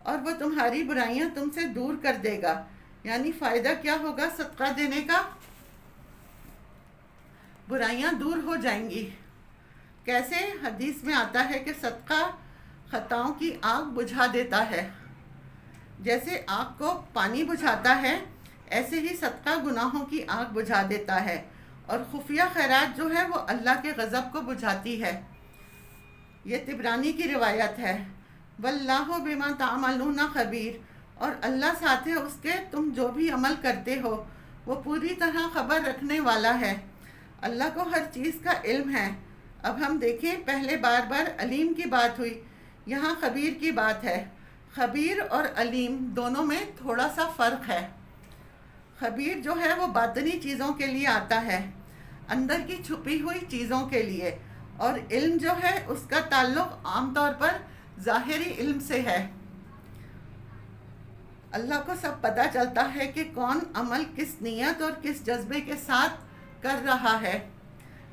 اور وہ تمہاری برائیاں تم سے دور کر دے گا۔ یعنی فائدہ کیا ہوگا صدقہ دینے کا؟ برائیاں دور ہو جائیں گی۔ کیسے؟ حدیث میں آتا ہے کہ صدقہ خطاؤں کی آگ بجھا دیتا ہے۔ جیسے آگ کو پانی بجھاتا ہے، ایسے ہی صدقہ گناہوں کی آگ بجھا دیتا ہے، اور خفیہ خیرات جو ہے وہ اللہ کے غضب کو بجھاتی ہے۔ یہ طبرانی کی روایت ہے۔ واللہ بما تعملون خبیر، اور اللہ ساتھ ہے اس کے تم جو بھی عمل کرتے ہو وہ پوری طرح خبر رکھنے والا ہے۔ اللہ کو ہر چیز کا علم ہے۔ اب ہم دیکھیں، پہلے بار بار علیم کی بات ہوئی، یہاں خبیر کی بات ہے۔ خبیر اور علیم دونوں میں تھوڑا سا فرق ہے۔ خبیر جو ہے وہ باطنی چیزوں کے لیے آتا ہے، اندر کی چھپی ہوئی چیزوں کے لیے، اور علم جو ہے اس کا تعلق عام طور پر ظاہری علم سے ہے۔ اللہ کو سب پتہ چلتا ہے کہ کون عمل کس نیت اور کس جذبے کے ساتھ کر رہا ہے۔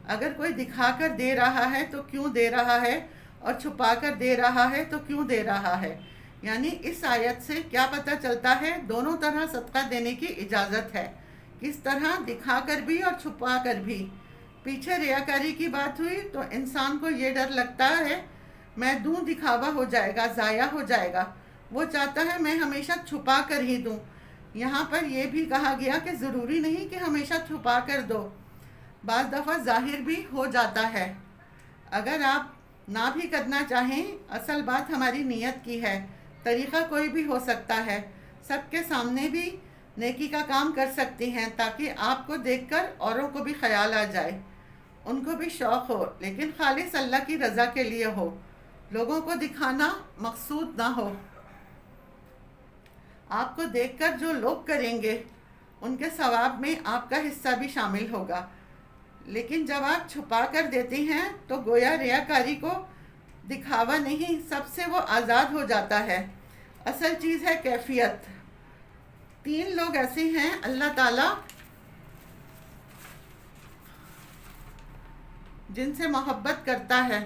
اگر کوئی دکھا کر دے رہا ہے تو کیوں دے رہا ہے، اور چھپا کر دے رہا ہے تو کیوں دے رہا ہے۔ یعنی اس آیت سے کیا پتہ چلتا ہے؟ دونوں طرح صدقہ دینے کی اجازت ہے، کس طرح؟ دکھا کر بھی اور چھپا کر بھی۔ پیچھے ریاکاری کی بات ہوئی تو انسان کو یہ ڈر لگتا ہے میں دوں دکھاوا ہو جائے گا، ضائع ہو جائے گا، وہ چاہتا ہے میں ہمیشہ چھپا کر ہی دوں۔ یہاں پر یہ بھی کہا گیا کہ ضروری نہیں کہ ہمیشہ چھپا کر دو، بعض دفعہ ظاہر بھی ہو جاتا ہے۔ اگر آپ نہ بھی کرنا چاہیں، اصل بات ہماری نیت کی ہے۔ طریقہ کوئی بھی ہو سکتا ہے، سب کے سامنے بھی نیکی کا کام کر سکتی ہیں، تاکہ آپ کو دیکھ کر اوروں کو بھی خیال آ جائے، ان کو بھی شوق ہو، لیکن خالص اللہ کی رضا کے لیے ہو، لوگوں کو دکھانا مقصود نہ ہو۔ آپ کو دیکھ کر جو لوگ کریں گے ان کے ثواب میں آپ کا حصہ بھی شامل ہوگا، لیکن جب آپ چھپا کر دیتے ہیں تو گویا ریاکاری کو دکھاوا نہیں، سب سے وہ آزاد ہو جاتا ہے۔ اصل چیز ہے کیفیت۔ 3 لوگ ایسے ہیں اللہ تعالیٰ جن سے محبت کرتا ہے۔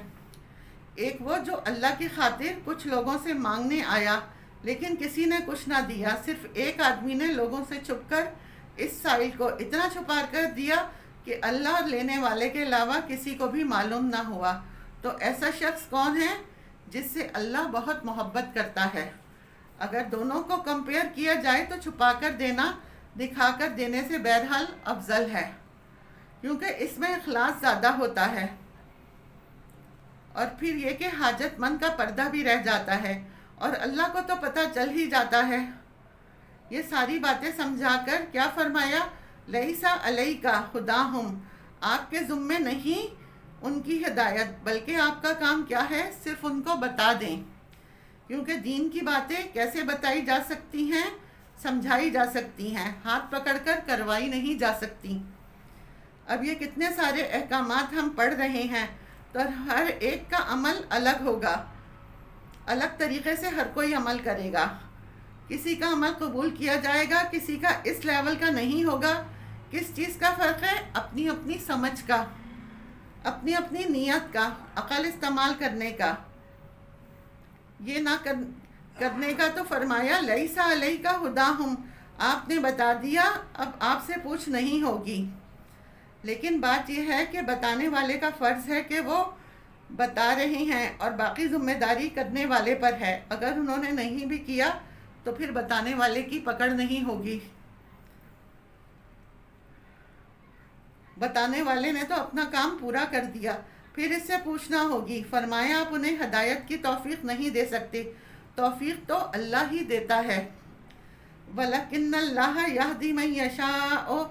ایک وہ جو اللہ کی خاطر کچھ لوگوں سے مانگنے آیا لیکن کسی نے کچھ نہ دیا، صرف ایک آدمی نے لوگوں سے چھپ کر اس سائل کو اتنا چھپا کر دیا کہ اللہ اور لینے والے کے علاوہ کسی کو بھی معلوم نہ ہوا۔ تو ایسا شخص کون ہے؟ جس سے اللہ بہت محبت کرتا ہے۔ اگر دونوں کو کمپیئر کیا جائے تو چھپا کر دینا دکھا کر دینے سے بہرحال افضل ہے، کیونکہ اس میں اخلاص زیادہ ہوتا ہے، اور پھر یہ کہ حاجت مند کا پردہ بھی رہ جاتا ہے، اور اللہ کو تو پتہ چل ہی جاتا ہے۔ یہ ساری باتیں سمجھا کر کیا فرمایا؟ لیسا علیکا ہداہم، آپ کے ذمے نہیں ان کی ہدایت، بلکہ آپ کا کام کیا ہے؟ صرف ان کو بتا دیں، کیونکہ دین کی باتیں کیسے بتائی جا سکتی ہیں؟ سمجھائی جا سکتی ہیں، ہاتھ پکڑ کر کروائی نہیں جا سکتی۔ اب یہ کتنے سارے احکامات ہم پڑھ رہے ہیں، تو ہر ایک کا عمل الگ ہوگا، الگ طریقے سے ہر کوئی عمل کرے گا۔ کسی کا عمل قبول کیا جائے گا، کسی کا اس لیول کا نہیں ہوگا۔ کس چیز کا فرق ہے؟ اپنی اپنی سمجھ کا، اپنی اپنی نیت کا، عقل استعمال کرنے کا، یہ نہ کرنے کا۔ تو فرمایا لیسا علیکا ہداہم، آپ نے بتا دیا، اب آپ سے پوچھ نہیں ہوگی۔ لیکن بات یہ ہے کہ بتانے والے کا فرض ہے کہ وہ بتا رہے ہیں، اور باقی ذمہ داری کرنے والے پر ہے۔ اگر انہوں نے نہیں بھی کیا تو پھر بتانے والے کی پکڑ نہیں ہوگی۔ بتانے والے نے تو اپنا کام پورا کر دیا، پھر اس سے پوچھنا ہوگی۔ فرمایا آپ انہیں ہدایت کی توفیق نہیں دے سکتے، توفیق تو اللہ ہی دیتا ہے۔ وَلَكِنَّ اللَّهَ يَهْدِي مَن يَشَاءُ،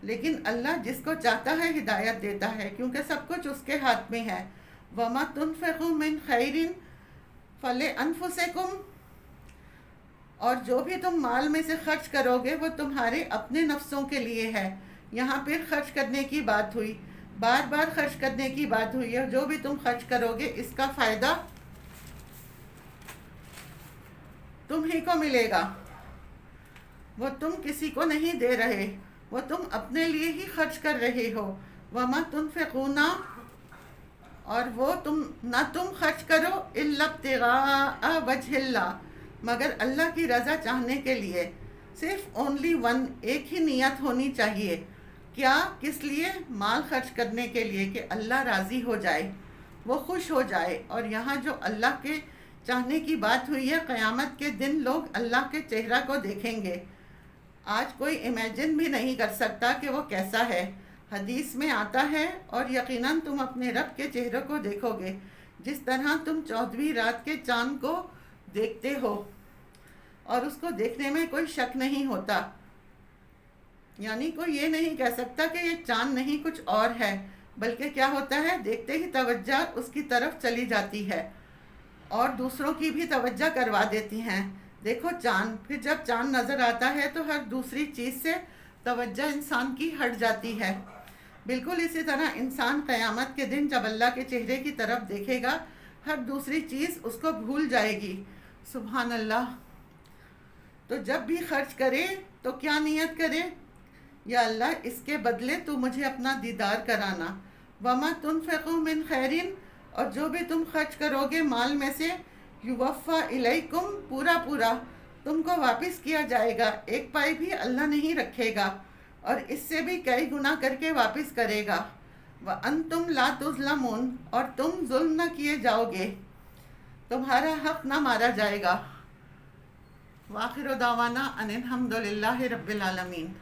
لیکن اللہ جس کو چاہتا ہے ہدایت دیتا ہے، کیونکہ سب کچھ اس کے ہاتھ میں ہے۔ وَمَا تُنْفِقُوا مِنْ خَيْرٍ فَلِأَنفُسِكُمْ، اور جو بھی تم مال میں سے خرچ کرو گے وہ تمہارے اپنے نفسوں کے لیے ہے۔ یہاں پھر خرچ کرنے کی بات ہوئی، بار بار خرچ کرنے کی بات ہوئی ہے۔ جو بھی تم خرچ کرو گے اس کا فائدہ تم ہی کو ملے گا، وہ تم کسی کو نہیں دے رہے، وہ تم اپنے لیے ہی خرچ کر رہے ہو۔ وَمَا تُنْفِقُونَ، اور وہ نہ تم خرچ کرو اِلَّا ابْتِغَاءَ وَجْهِ اللَّهِ، مگر اللہ کی رضا چاہنے کے لیے صرف اونلی ون، ایک ہی نیت ہونی چاہیے. کیا؟ کس لیے؟ مال خرچ کرنے کے لیے کہ اللہ راضی ہو جائے، وہ خوش ہو جائے. اور یہاں جو اللہ کے چاہنے کی بات ہوئی ہے، قیامت کے دن لوگ اللہ کے چہرہ کو دیکھیں گے. آج کوئی امیجن بھی نہیں کر سکتا کہ وہ کیسا ہے. حدیث میں آتا ہے، اور یقیناً تم اپنے رب کے چہرے کو دیکھو گے جس طرح تم 14ویں رات کے چاند کو دیکھتے ہو، اور اس کو دیکھنے میں کوئی شک نہیں ہوتا. یعنی کوئی یہ نہیں کہہ سکتا کہ یہ چاند نہیں کچھ اور ہے، بلکہ کیا ہوتا ہے، دیکھتے ہی توجہ اس کی طرف چلی جاتی ہے اور دوسروں کی بھی توجہ کروا دیتی ہیں. دیکھو چاند. پھر جب چاند نظر آتا ہے تو ہر دوسری چیز سے توجہ انسان کی ہٹ جاتی ہے. بالکل اسی طرح انسان قیامت کے دن جب اللہ کے چہرے کی طرف دیکھے گا، ہر دوسری چیز اس کو بھول جائے گی. سبحان اللہ. تو جب بھی خرچ کرے تو کیا نیت کرے؟ یا اللہ، اس کے بدلے تو مجھے اپنا دیدار کرانا. وما تنفقوا من خیرن، اور جو بھی تم خرچ کرو گے مال میں سے، یوفا الیکم، پورا پورا تم کو واپس کیا جائے گا. ایک پائی بھی اللہ نہیں رکھے گا، اور اس سے بھی کئی گنا کر کے واپس کرے گا. وانتم لا تظلمون، اور تم ظلم نہ کیے جاؤ گے، تمہارا حق نہ مارا جائے گا. وآخر دعوانا ان الحمد للہ رب العالمین.